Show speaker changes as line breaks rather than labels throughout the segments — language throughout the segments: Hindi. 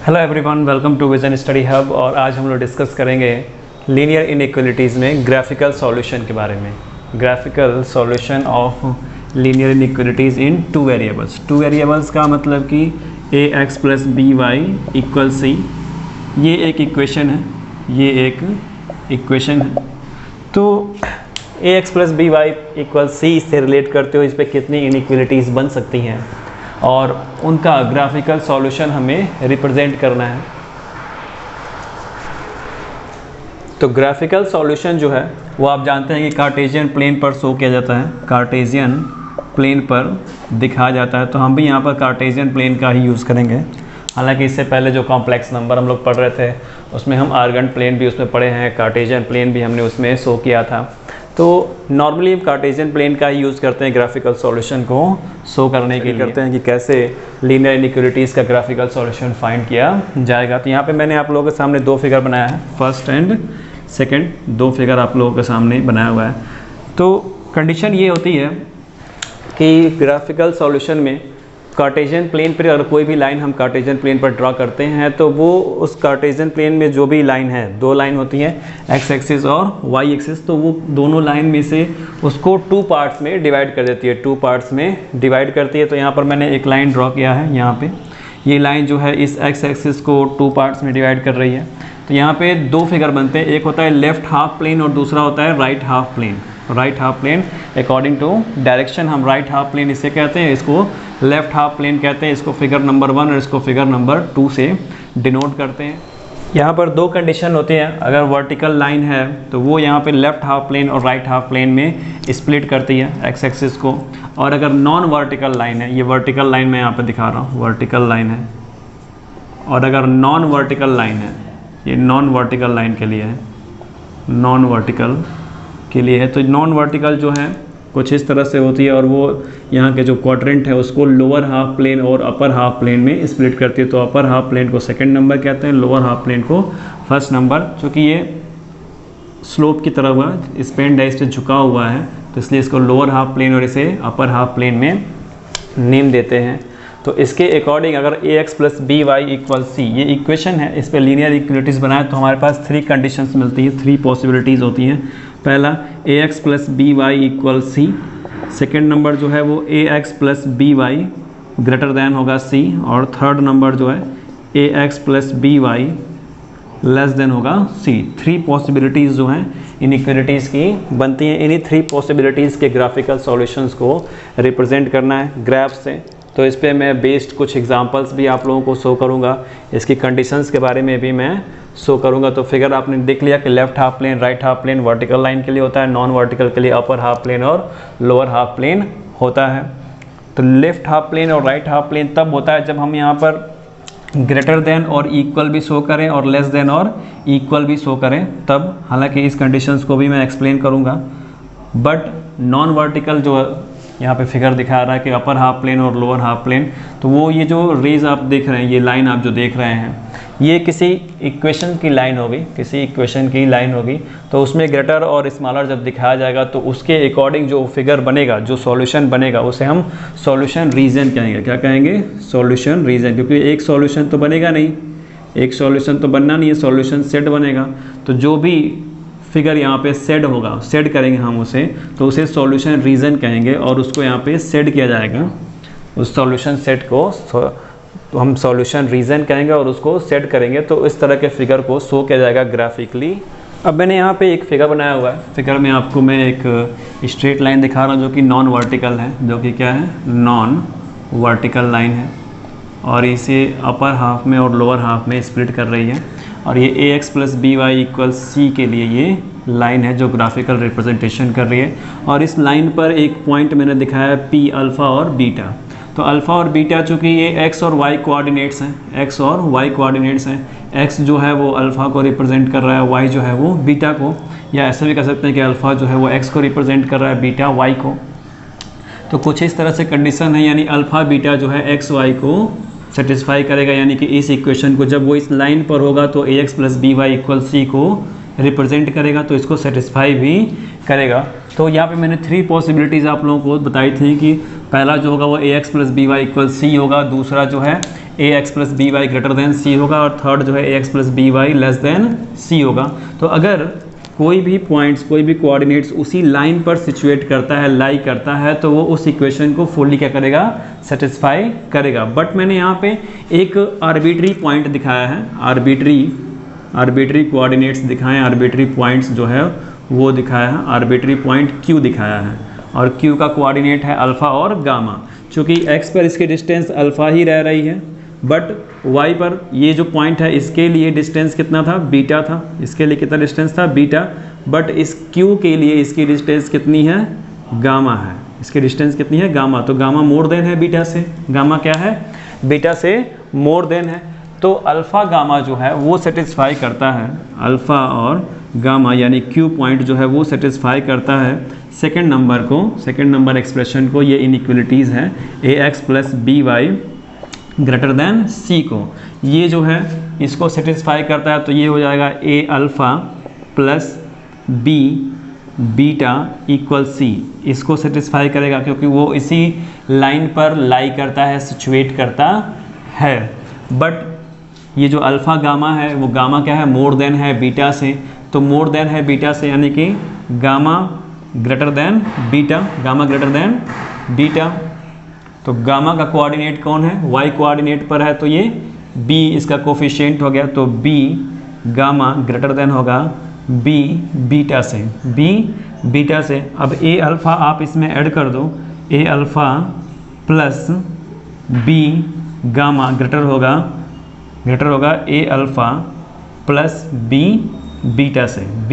Hello everyone, welcome to vision study hub. और आज हम लोग डिस्कस करेंगे लीनियर इनइक्वालिटीज़ में ग्राफिकल सॉल्यूशन के बारे में। Graphical solution of linear inequalities in two variables. Two variables का मतलब कि A X plus B Y equal C. ये एक इक्वेशन है, ये एक इक्वेशन है। तो A X plus B Y equal C से रिलेट करते हुए इस पर कितनी इनइक्वालिटीज़ बन सकती हैं और उनका ग्राफिकल सॉल्यूशन हमें रिप्रेजेंट करना है। तो ग्राफिकल सॉल्यूशन जो है वो आप जानते हैं कि कार्टेशियन प्लेन पर शो किया जाता है, कार्टेशियन प्लेन पर दिखाया जाता है। तो हम भी यहाँ पर कार्टेशियन प्लेन का ही यूज़ करेंगे। हालांकि इससे पहले जो कॉम्प्लेक्स नंबर हम लोग पढ़ रहे थे उसमें हम आर्गन प्लेन भी उसमें पढ़े हैं, कार्टेशियन प्लेन भी हमने उसमें शो किया था। तो नॉर्मली हम कार्टेशियन प्लेन का ही यूज़ करते हैं ग्राफिकल सॉल्यूशन को शो करने के लिए। करते हैं कि कैसे लीनियर इनइक्वालिटीज़ का ग्राफिकल सॉल्यूशन फाइंड किया जाएगा। तो यहाँ पे मैंने आप लोगों के सामने दो फिगर बनाया है, फर्स्ट एंड सेकंड, दो फिगर आप लोगों के सामने बनाया हुआ है। तो कंडीशन ये होती है कि ग्राफिकल सॉल्यूशन में कार्टेशियन प्लेन पर अगर कोई भी लाइन हम कार्टेशियन प्लेन पर ड्रा करते हैं तो वो उस कार्टेशियन प्लेन में जो भी लाइन है, दो लाइन होती है एक्स एक्सिस और वाई एक्सिस, तो वो दोनों लाइन में से उसको टू पार्ट्स में डिवाइड कर देती है, टू पार्ट्स में डिवाइड करती है। तो यहाँ पर मैंने एक लाइन ड्रॉ किया है, यहाँ पे ये लाइन जो है इस एक्स एक्सिस को टू पार्ट्स में डिवाइड कर रही है। तो यहाँ पे दो फिगर बनते हैं, एक होता है लेफ्ट हाफ प्लेन और दूसरा होता है right half plane. Right half plane according to direction हम राइट हाफ प्लेन इसे कहते हैं, इसको लेफ्ट हाफ प्लेन कहते हैं। इसको फिगर नंबर 1 और इसको फिगर नंबर 2 से डिनोट करते हैं। यहाँ पर दो कंडीशन होती हैं। अगर वर्टिकल लाइन है तो वो यहाँ पे लेफ्ट हाफ प्लेन और राइट हाफ प्लेन में स्प्लिट करती है एक्स एक्सिस को। और अगर नॉन वर्टिकल लाइन है, ये वर्टिकल लाइन मैं यहाँ पे दिखा रहा हूँ, वर्टिकल लाइन है, और अगर नॉन वर्टिकल लाइन है, ये नॉन वर्टिकल लाइन के लिए है, नॉन वर्टिकल के लिए है। तो नॉन वर्टिकल जो है कुछ इस तरह से होती है और वो यहाँ के जो क्वाड्रेंट है उसको लोअर हाफ प्लेन और अपर हाफ प्लेन में स्प्लिट करती है। तो अपर हाफ प्लेन को सेकंड नंबर कहते हैं, लोअर हाफ प्लेन को फर्स्ट नंबर। चूँकि ये स्लोप की तरफ हुआ, इस पेन डाइस से झुका हुआ है तो इसलिए इसको लोअर हाफ प्लेन और इसे अपर हाफ प्लेन में नेम देते हैं। तो इसके अकॉर्डिंग अगर A X plus B Y equal C, ये इक्वेशन है, इस पर लीनियर इक्वालिटीज़ बनाए तो हमारे पास 3 कंडीशंस मिलती है, 3 पॉसिबिलिटीज़ होती हैं। पहला A X plus B Y equal C, second number जो है वो A X plus B Y greater than होगा सी, और थर्ड नंबर जो है A X plus B Y less than होगा सी। 3 पॉसिबिलिटीज़ जो हैं इनइक्वालिटीज़ की बनती हैं। इन्हीं 3 पॉसिबिलिटीज़ के ग्राफिकल सॉल्यूशंस को रिप्रेजेंट करना है ग्राफ से। तो इस पर मैं बेस्ड कुछ एग्जांपल्स भी आप लोगों को शो करूंगा, इसकी कंडीशंस के बारे में भी मैं शो करूंगा। तो फिगर आपने देख लिया कि left half plane, right half plane vertical line के लिए होता है, नॉन वर्टिकल के लिए अपर हाफ प्लेन और लोअर हाफ प्लेन होता है। तो लेफ्ट हाफ प्लेन और राइट हाफ प्लेन तब होता है जब हम यहाँ पर ग्रेटर देन और इक्वल भी शो करें और लेस देन और इक्वल भी शो करें तब। हालांकि इस कंडीशंस को भी मैं एक्सप्लेन करूँगा। बट नॉन वर्टिकल जो यहाँ पे फिगर दिखा रहा है कि अपर हाफ प्लेन और लोअर हाफ प्लेन, तो वो ये जो रेज आप देख रहे हैं, ये लाइन आप जो देख रहे हैं, ये किसी इक्वेशन की लाइन होगी, किसी इक्वेशन की लाइन होगी। तो उसमें ग्रेटर और स्मॉलर जब दिखाया जाएगा तो उसके अकॉर्डिंग जो फिगर बनेगा, जो सॉल्यूशन बनेगा, उसे हम सॉल्यूशन रीजन कहेंगे। क्या कहेंगे? Solution region. क्योंकि एक सॉल्यूशन तो बनेगा नहीं, एक सॉल्यूशन तो बनना नहीं है, सॉल्यूशन सेट बनेगा। तो जो भी फिगर यहाँ पे सेट होगा, सेट करेंगे हम उसे, तो उसे सॉल्यूशन रीजन कहेंगे और उसको यहाँ पे सेट किया जाएगा। उस सॉल्यूशन सेट को तो हम सॉल्यूशन रीजन कहेंगे और उसको सेट करेंगे। तो इस तरह के फिगर को शो किया जाएगा ग्राफिकली। अब मैंने यहाँ पे एक फिगर बनाया हुआ है। फिगर में आपको मैं एक स्ट्रेट लाइन दिखा रहा हूँ जो कि नॉन वर्टिकल है, जो कि क्या है? नॉन वर्टिकल लाइन है, और इसे अपर हाफ में और लोअर हाफ में स्प्लिट कर रही है। और ये A X plus B Y equal C के लिए ये लाइन है जो ग्राफिकल रिप्रेजेंटेशन कर रही है। और इस लाइन पर एक पॉइंट मैंने दिखाया है पी अल्फ़ा और बीटा। तो अल्फ़ा और बीटा चूँकि ये एक्स और वाई कोऑर्डिनेट्स हैं, एक्स और वाई कोऑर्डिनेट्स हैं। एक्स जो है वो अल्फ़ा को रिप्रेजेंट कर रहा है, वाई जो है वो बीटा को, या ऐसे भी कह सकते हैं कि अल्फ़ा जो है वो एक्स को रिप्रेजेंट कर रहा है, बीटा वाई को। तो कुछ इस तरह से कंडीशन है, यानी अल्फ़ा बीटा जो है एक्स वाई को सेटिस्फाई करेगा। यानी कि इस इक्वेशन को जब वो इस लाइन पर होगा तो A X plus B Y equal C को रिप्रेजेंट करेगा, तो इसको सेटिस्फाई भी करेगा। तो यहाँ पे मैंने 3 पॉसिबिलिटीज़ आप लोगों को बताई थी कि पहला जो होगा वो A X plus B Y equal C होगा, दूसरा जो है A X plus B Y greater than C होगा, और थर्ड जो है A X plus B Y less than C होगा। तो अगर कोई भी पॉइंट्स, कोई भी कोऑर्डिनेट्स उसी लाइन पर सिचुएट करता है, लाई करता है, तो वो उस इक्वेशन को फुल्ली क्या करेगा, सेटिस्फाई करेगा। बट मैंने यहाँ पे एक आर्बिट्री पॉइंट दिखाया है, आर्बिट्री कोऑर्डिनेट्स दिखाए, आर्बिट्री पॉइंट्स जो है वो दिखाया है, आर्बिट्री पॉइंट Q दिखाया है, और Q का कोऑर्डिनेट है अल्फ़ा और गामा। चूँकि x पर इसकी डिस्टेंस अल्फ़ा ही रह रही है, बट y पर ये जो पॉइंट है इसके लिए डिस्टेंस कितना था, बीटा था। इसके लिए कितना डिस्टेंस था, बीटा। बट इस Q के लिए इसकी डिस्टेंस कितनी है, गामा है। इसकी डिस्टेंस कितनी है, गामा। तो गामा मोर देन है बीटा से, गामा क्या है, बीटा से मोर देन है। तो अल्फ़ा गामा जो है वो सेटिस्फाई करता है, अल्फ़ा और गामा यानी Q पॉइंट जो है वो सेटिस्फाई करता है सेकेंड नंबर को, सेकेंड नंबर एक्सप्रेशन को। ये इनइक्वलिटीज़ हैं A X plus B Y greater than C को, ये जो है इसको सेटिस्फाई करता है। तो ये हो जाएगा A alpha plus B beta equal C, इसको सेटिस्फाई करेगा क्योंकि वो इसी लाइन पर लाई करता है, सिचुएट करता है। बट ये जो अल्फ़ा गामा है वो गामा क्या है, मोर देन है बीटा से। तो मोर देन है बीटा से यानी कि gamma greater than beta, gamma greater than beta. तो गामा का कोऑर्डिनेट कौन है, y कोऑर्डिनेट पर है, तो ये b इसका कोफिशिएंट हो गया। तो b गामा ग्रेटर देन होगा b बीटा से, b बीटा से। अब a अल्फ़ा आप इसमें ऐड कर दो, a alpha plus b gamma greater होगा a alpha plus b beta से, b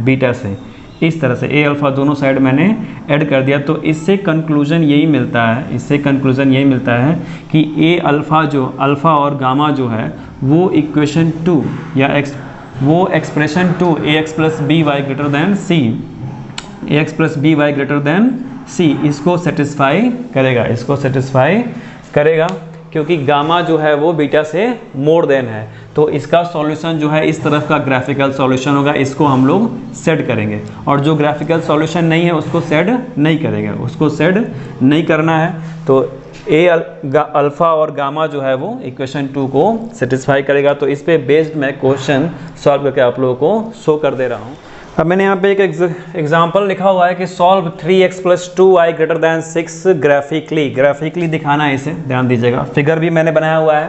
बीटा से। इस तरह से a अल्फ़ा दोनों साइड मैंने ऐड कर दिया। तो इससे कंक्लूजन यही मिलता है, इससे कंक्लूजन यही मिलता है कि a अल्फ़ा जो अल्फ़ा और गामा जो है वो इक्वेशन 2 या वो expression 2 A X plus B Y greater than C, A X plus B Y greater than C, इसको सेटिस्फाई करेगा, इसको सेटिस्फाई करेगा क्योंकि गामा जो है वो बीटा से मोर देन है। तो इसका सॉल्यूशन जो है इस तरफ का ग्राफिकल सॉल्यूशन होगा, इसको हम लोग सेट करेंगे। और जो ग्राफिकल सॉल्यूशन नहीं है उसको सेट नहीं करेंगे, उसको सेट नहीं करना है। तो ए अल्फ़ा और गामा जो है वो इक्वेशन 2 को सेटिस्फाई करेगा। तो इस पे बेस्ड मैं क्वेश्चन सॉल्व करके आप लोगों को शो कर दे रहा हूँ। अब मैंने यहाँ पे एक एग्जाम्पल लिखा हुआ है कि solve 3x plus 2y greater than 6 graphically दिखाना है, इसे ध्यान दीजिएगा। फिगर भी मैंने बनाया हुआ है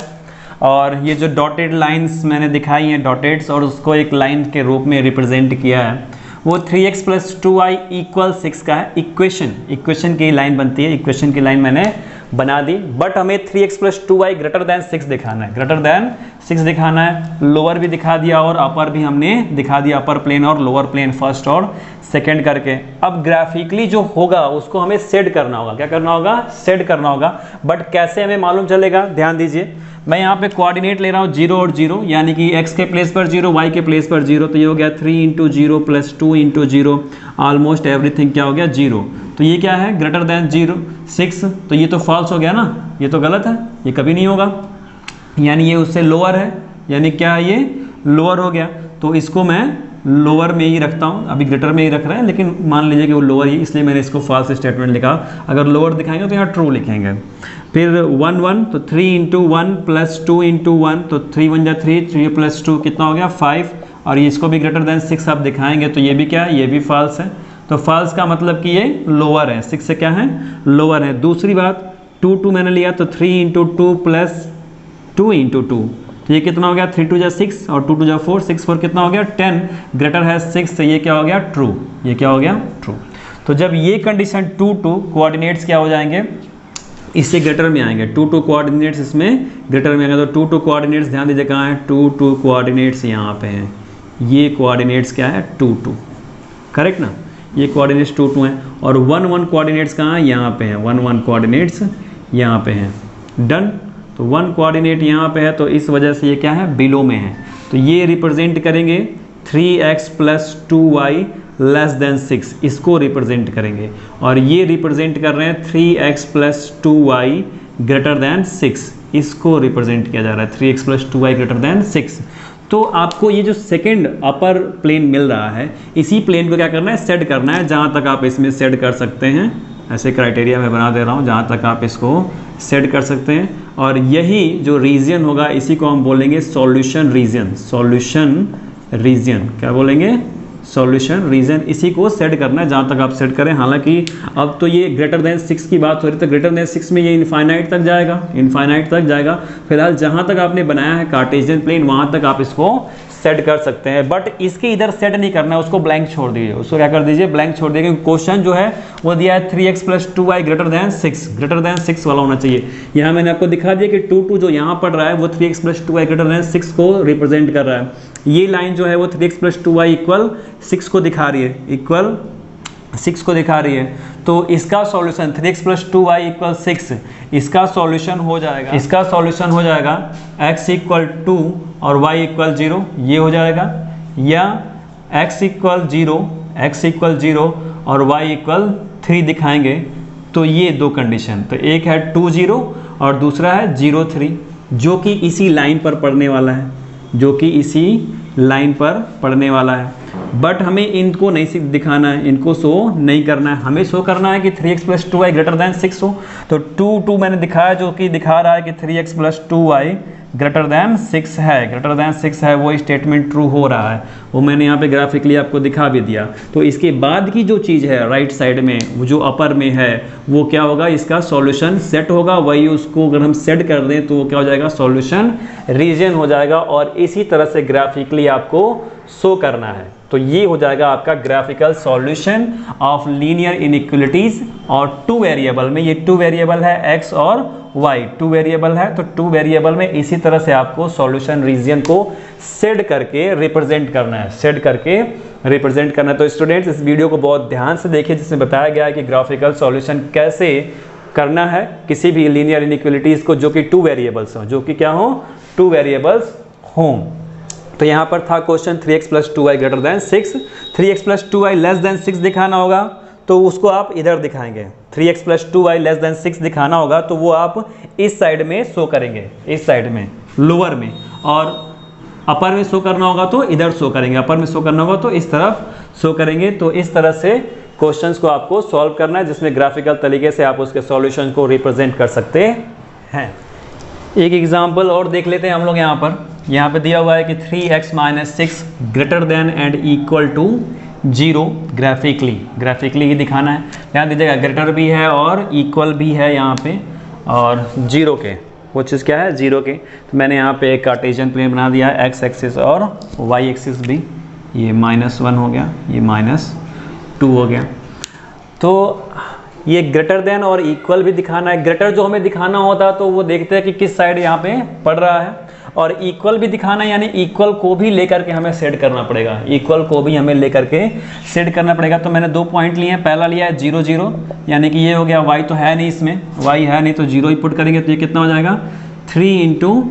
और ये जो डॉटेड लाइंस मैंने दिखाई हैं, डॉटेड्स, और उसको एक लाइन के रूप में रिप्रेजेंट किया है। वो 3x प्लस 2y इक्वल 6 का है इक्वेशन की लाइन बनती है, इक्वेशन की लाइन मैंने बना दी। बट हमें 3x plus 2y greater than 6 दिखाना है, ग्रेटर दैन 6 दिखाना है। लोअर भी दिखा दिया और अपर भी हमने दिखा दिया, अपर प्लेन और लोअर प्लेन फर्स्ट और सेकंड करके। अब ग्राफिकली जो होगा उसको हमें सेट करना होगा। क्या करना होगा, सेट करना होगा। बट कैसे हमें मालूम चलेगा, ध्यान दीजिए। मैं यहाँ पे कोऑर्डिनेट ले रहा हूँ 0 और 0, यानी कि x के प्लेस पर 0, y के प्लेस पर 0। तो ये हो गया 3 into 0 plus 2 into 0, almost everything क्या हो गया, 0। तो ये क्या है, ग्रेटर देन 0 6। तो ये तो फॉल्स हो गया ना, ये तो गलत है, ये कभी नहीं होगा, यानी ये उससे लोअर है, यानी क्या है, ये लोअर हो गया। तो इसको मैं लोअर में ही रखता हूँ, अभी ग्रेटर में ही रख रहे हैं, लेकिन मान लीजिए कि वो लोअर ही, इसलिए मैंने इसको फॉल्स स्टेटमेंट लिखा। अगर लोअर दिखाएंगे तो यहाँ ट्रू लिखेंगे। फिर 1 1, तो 3 इंटू 1 प्लस 2 इंटू 1, तो 3 1 जा 3, 3 प्लस 2 कितना हो गया 5। और इसको भी ग्रेटर देन 6 आप दिखाएंगे तो ये भी क्या है, ये भी फॉल्स है। तो फॉल्स का मतलब कि ये लोअर है, 6 से क्या है, लोअर है। दूसरी बात 2 2 मैंने लिया, तो 3 इंटू 2 प्लस 2 इंटू 2, तो ये कितना हो गया, 3 2 जा 6 और 2 2 जा 4, 6 4 कितना हो गया 10, ग्रेटर है 6 से, ये क्या हो गया ट्रू, ये क्या हो गया ट्रू। तो जब ये कंडीशन 2 2 कोऑर्डिनेट्स क्या हो जाएंगे, इससे ग्रेटर में आएंगे, 2 2 कोऑर्डिनेट्स इसमें ग्रेटर में आएंगे। तो 2 2 कोऑर्डिनेट्स ध्यान दीजिए कहाँ है, 2 2 कोऑर्डिनेट्स यहाँ पे हैं, ये कोऑर्डिनेट्स क्या है 2 2, करेक्ट ना, ये कोऑर्डिनेट्स 2 2 हैं। और 1 1 कोऑर्डिनेट्स कहाँ है, यहाँ पे हैं, 1 1 कोऑर्डिनेट्स यहाँ पे हैं, डन। तो 1 कोऑर्डिनेट यहाँ पे है, तो इस वजह से ये क्या है, बिलो में है। तो ये रिप्रेजेंट करेंगे 3x plus 2y less than 6, इसको रिप्रेजेंट करेंगे। और ये रिप्रेजेंट कर रहे हैं 3x plus 2y greater than 6, इसको रिप्रेजेंट किया जा रहा है 3x plus 2y greater than 6। तो आपको ये जो सेकंड अपर प्लेन मिल रहा है, इसी प्लेन को क्या करना है, सेट करना है। जहाँ तक आप इसमें सेट कर सकते हैं, ऐसे क्राइटेरिया मैं बना दे रहा हूँ, जहाँ तक आप इसको सेट कर सकते हैं। और यही जो रीजन होगा इसी को हम बोलेंगे सॉल्यूशन रीजन। सॉल्यूशन रीजन क्या बोलेंगे? Solution region. इसी को सेट करना है जहाँ तक आप सेट करें। हालांकि अब तो ये ग्रेटर देन 6 की बात हो रही है, तो ग्रेटर देन 6 में ये इनफाइनाइट तक जाएगा, इनफाइनाइट तक जाएगा। फिलहाल जहाँ तक आपने बनाया है कार्टेशियन प्लेन वहाँ तक आप इसको सेट कर सकते हैं, बट इसके इधर सेट नहीं करना है, उसको ब्लैंक छोड़ दीजिए। उसको क्या कर दीजिए? ब्लैंक छोड़ दीजिए, क्योंकि क्वेश्चन जो है वो दिया है 3x + 2y greater than 6, greater then 6 वाला होना चाहिए। यहाँ मैंने आपको दिखा दिया कि 2 जो यहाँ पढ़ रहा है वो 3x + 2y ग्रेटर देन 6 को रिप्रेजेंट कर रहा है। ये लाइन जो है वो 3x + 2y इक्वल 6 को दिखा रही है, इक्वल 6 को दिखा रही है। तो इसका सॉल्यूशन 3x + 2y = 6, इसका सॉल्यूशन हो जाएगा, इसका सॉल्यूशन हो जाएगा x = 2 और y = 0, ये हो जाएगा, या x = 0 और y = 3 दिखाएंगे। तो ये दो कंडीशन, तो एक है 2 0 और दूसरा है 0 3, जो कि इसी लाइन पर पढ़ने वाला है, जो कि इसी लाइन पर पढ़ने वाला है। बट हमें इनको नहीं दिखाना है, इनको शो नहीं करना है, हमें शो करना है कि 3x + 2y ग्रेटर देन 6 हो। तो 2 मैंने दिखाया, जो कि दिखा रहा है कि 3x + 2y ग्रेटर देन 6 है, ग्रेटर देन 6 है, वो स्टेटमेंट ट्रू हो रहा है, वो मैंने यहाँ पे ग्राफिकली आपको दिखा भी दिया। तो इसके बाद की जो चीज़ है राइट साइड में, वो जो अपर में है, वो क्या होगा? इसका सॉल्यूशन सेट होगा। वही उसको अगर हम सेट कर दें तो वो क्या हो जाएगा? सॉल्यूशन रीजन हो जाएगा। और इसी तरह से ग्राफिकली आपको शो करना है। तो ये हो जाएगा आपका graphical solution of linear inequalities. और 2 वेरिएबल में, ये 2 वेरिएबल है x और y, 2 वेरिएबल है, तो 2 वेरिएबल में इसी तरह से आपको सॉल्यूशन रीजन को सेट करके रिप्रेजेंट करना है, सेट करके रिप्रेजेंट करना है। तो स्टूडेंट्स इस वीडियो को बहुत ध्यान से देखिए, जिसमें बताया गया है कि ग्राफिकल सॉल्यूशन कैसे करना है किसी भी लीनियर इनइक्वलिटीज को जो कि 2 वेरिएबल्स हों, जो कि क्या हो? 2 वेरिएबल्स हों। तो यहाँ पर था question 3x + 2y greater than 6, 3x + 2y less than 6 दिखाना होगा, तो उसको आप इधर दिखाएंगे। 3x + 2y लेस देन 6 दिखाना होगा, तो वो आप इस साइड में शो करेंगे, इस साइड में, लोअर में। और अपर में शो करना होगा तो इधर शो करेंगे, अपर में शो करना होगा तो इस तरफ शो करेंगे। तो इस तरह से क्वेश्चंस को आपको सॉल्व करना है, जिसमें ग्राफिकल तरीके से आप उसके सॉल्यूशन को रिप्रेजेंट कर सकते हैं। एक एग्जाम्पल और देख लेते हैं हम लोग। यहाँ पे दिया हुआ है कि 3x - 6 greater than and equal to 0 graphically ही दिखाना है। ध्यान दीजिएगा, ग्रेटर भी है और इक्वल भी है यहाँ पे, और 0 के, वो चीज़ क्या है? 0 के। तो मैंने यहाँ पे एक कार्टेशियन प्लेन बना दिया है, x एक्सिस और y एक्सिस भी, ये -1 हो गया, ये -2 हो गया। तो ये ग्रेटर देन और इक्वल भी दिखाना है। ग्रेटर जो हमें दिखाना होता है तो वो देखते हैं कि किस साइड यहाँ पे पड़ रहा है, और इक्वल भी दिखाना है, यानी इक्वल को भी लेकर के हमें सेट करना पड़ेगा, इक्वल को भी हमें लेकर के सेट करना पड़ेगा। तो मैंने 2 पॉइंट लिए हैं, पहला लिया है 0 0, यानी कि ये हो गया, y तो है नहीं इसमें, y है नहीं, तो 0 ही पुट करेंगे, तो ये कितना हो जाएगा? 3 ×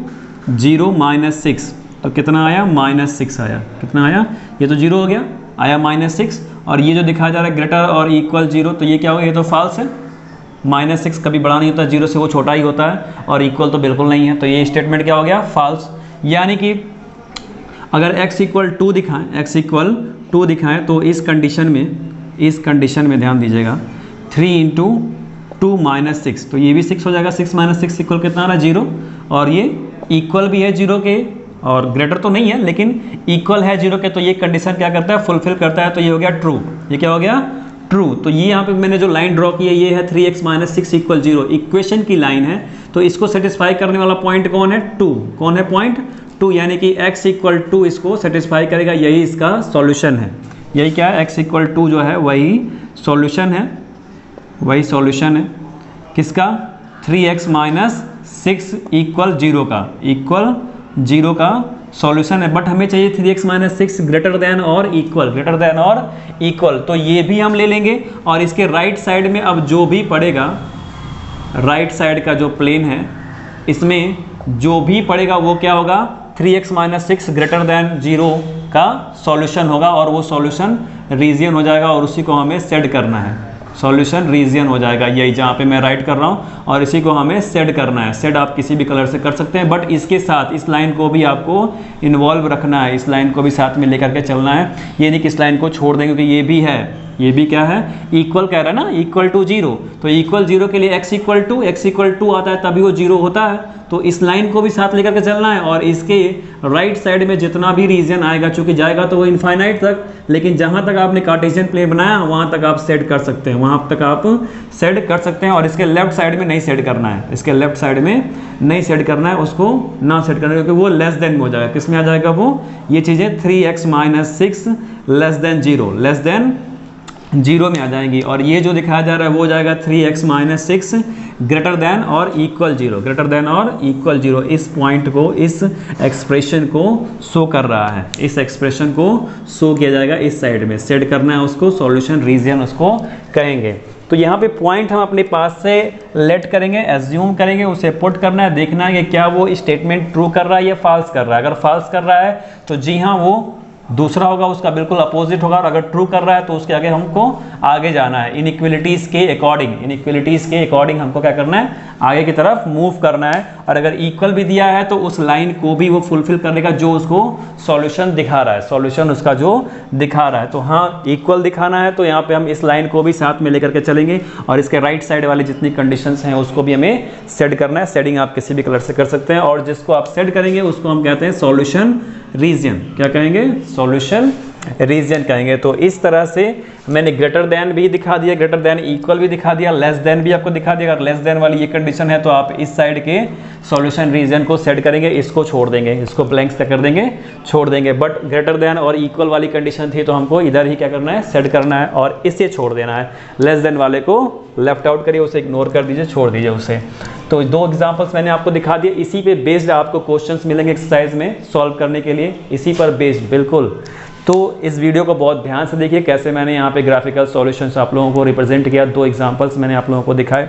0 - 6, तो कितना आया? -6 आया। कितना आया? ये तो 0 हो गया, आया -6। और ये जो दिखाया जा रहा है ग्रेटर और इक्वल 0, तो ये क्या होगा? ये तो फॉल्स है, -6 कभी बड़ा नहीं होता, 0 से वो छोटा ही होता है, और इक्वल तो बिल्कुल नहीं है, तो ये स्टेटमेंट क्या हो गया? फॉल्स। यानी कि अगर x = 2 दिखाएं, x = 2 दिखाएं, तो इस कंडीशन में ध्यान दीजिएगा, 3 × 2 - 6, तो ये भी 6 हो जाएगा। 6 - 6 इक्वल कितना आ रहा है? 0। और ये इक्वल भी है 0 के, और ग्रेटर तो नहीं है लेकिन इक्वल है 0 के, तो ये कंडीशन क्या करता है? फुलफिल करता है, तो ये हो गया ट्रू। ये क्या हो गया? ट्रू। तो ये यहाँ पे मैंने जो लाइन ड्रॉ की है, ये है 3x - 6 = 0, इक्वेशन की लाइन है। तो इसको सेटिस्फाई करने वाला पॉइंट कौन है? 2। कौन है पॉइंट? 2, यानी कि x = 2 इसको सेटिस्फाई करेगा, यही इसका सॉल्यूशन है। यही क्या है? x = 2 जो है वही सॉल्यूशन है, वही सॉल्यूशन है किसका? 3x - 6 = 0 का, इक्वल 0 का सॉल्यूशन है। बट हमें चाहिए 3x - 6 ग्रेटर देन और इक्वल, ग्रेटर देन और इक्वल, तो ये भी हम ले लेंगे। और इसके राइट साइड में अब जो भी पड़ेगा, राइट साइड का जो प्लेन है, इसमें जो भी पड़ेगा वो क्या होगा? 3x - 6 ग्रेटर देन 0 का सॉल्यूशन होगा, और वो सॉल्यूशन रीजन हो जाएगा, और उसी को हमें सेट करना है। सॉल्यूशन रीजन हो जाएगा, यही जहाँ पे मैं राइट कर रहा हूँ, और इसी को हमें सेट करना है। सेट आप किसी भी कलर से कर सकते हैं, बट इसके साथ इस लाइन को भी आपको इन्वॉल्व रखना है, इस लाइन को भी साथ में लेकर के चलना है। ये नहीं कि इस लाइन को छोड़ दें, क्योंकि ये भी है, ये भी क्या है, इक्वल कह रहा है ना, इक्वल टू 0। तो इक्वल 0 के लिए x इक्वल टू आता है तभी वो 0 होता है। तो इस लाइन को भी साथ लेकर के चलना है और इसके राइट साइड में जितना भी रीजन आएगा, चूंकि जाएगा तो वो इनफाइनाइट तक, लेकिन जहां तक आपने कार्टेशियन प्लेन बनाया वहां तक आप सेट कर सकते हैं, वहां तक आप सेट कर सकते हैं। और इसके लेफ्ट साइड में नहीं सेट करना है, इसके लेफ्ट साइड में नहीं सेट करना है, उसको ना सेट करना है, क्योंकि वो लेस देन में हो जाएगा। किस में आ जाएगा वो, ये चीज़ें 3x - 6 लेस देन 0 में आ जाएंगी। और ये जो दिखाया जा रहा है वो हो जाएगा 3x - 6 ग्रेटर देन और इक्वल 0, इस पॉइंट को, इस एक्सप्रेशन को शो कर रहा है, इस एक्सप्रेशन को शो किया जाएगा इस साइड में, सेट करना है उसको, सॉल्यूशन रीजन उसको कहेंगे। तो यहाँ पे पॉइंट हम अपने पास से लेट करेंगे, एज्यूम करेंगे, उसे पुट करना है, देखना है कि क्या वो स्टेटमेंट ट्रू कर रहा है या फॉल्स कर रहा है। अगर फॉल्स कर रहा है तो जी हाँ वो दूसरा होगा, उसका बिल्कुल अपोजिट होगा। और अगर ट्रू कर रहा है तो उसके आगे हमको आगे जाना है, इनइक्वलिटीज़ के अकॉर्डिंग हमको क्या करना है, आगे की तरफ मूव करना है। और अगर इक्वल भी दिया है तो उस लाइन को भी वो फुलफिल करेगा जो उसको सॉल्यूशन दिखा रहा है, सॉल्यूशन उसका जो दिखा रहा है। तो हाँ, इक्वल दिखाना है तो यहाँ पे हम इस लाइन को भी साथ में लेकर के चलेंगे और इसके राइट साइड वाली जितनी कंडीशंस हैं उसको भी हमें सेट करना है। सेटिंग आप किसी भी कलर से कर सकते हैं और जिसको आप सेट करेंगे उसको हम कहते हैं सॉल्यूशन रीजन। क्या कहेंगे, सॉल्यूशन रीजन कहेंगे। तो इस तरह से मैंने ग्रेटर देन भी दिखा दिया, ग्रेटर देन इक्वल भी दिखा दिया, लेस देन भी आपको दिखा दिया। अगर लेस देन वाली ये कंडीशन है तो आप इस साइड के सॉल्यूशन रीजन को सेट करेंगे, इसको छोड़ देंगे, इसको ब्लैंक्स कर देंगे, छोड़ देंगे। बट ग्रेटर देन और इक्वल वाली कंडीशन थी तो हमको इधर ही क्या करना है, सेट करना है और इसे छोड़ देना है। लेस देन वाले को लेफ्ट आउट करिए, उसे इग्नोर कर दीजिए, छोड़ दीजिए उसे। तो 2 एग्जांपल्स मैंने आपको दिखा दिए, इसी पे बेस्ड आपको क्वेश्चंस मिलेंगे एक्सरसाइज में सॉल्व करने के लिए, इसी पर बेस्ड बिल्कुल। तो इस वीडियो को बहुत ध्यान से देखिए कैसे मैंने यहाँ पे ग्राफिकल सॉल्यूशंस आप लोगों को रिप्रेजेंट किया। 2 एग्जांपल्स मैंने आप लोगों को दिखाए।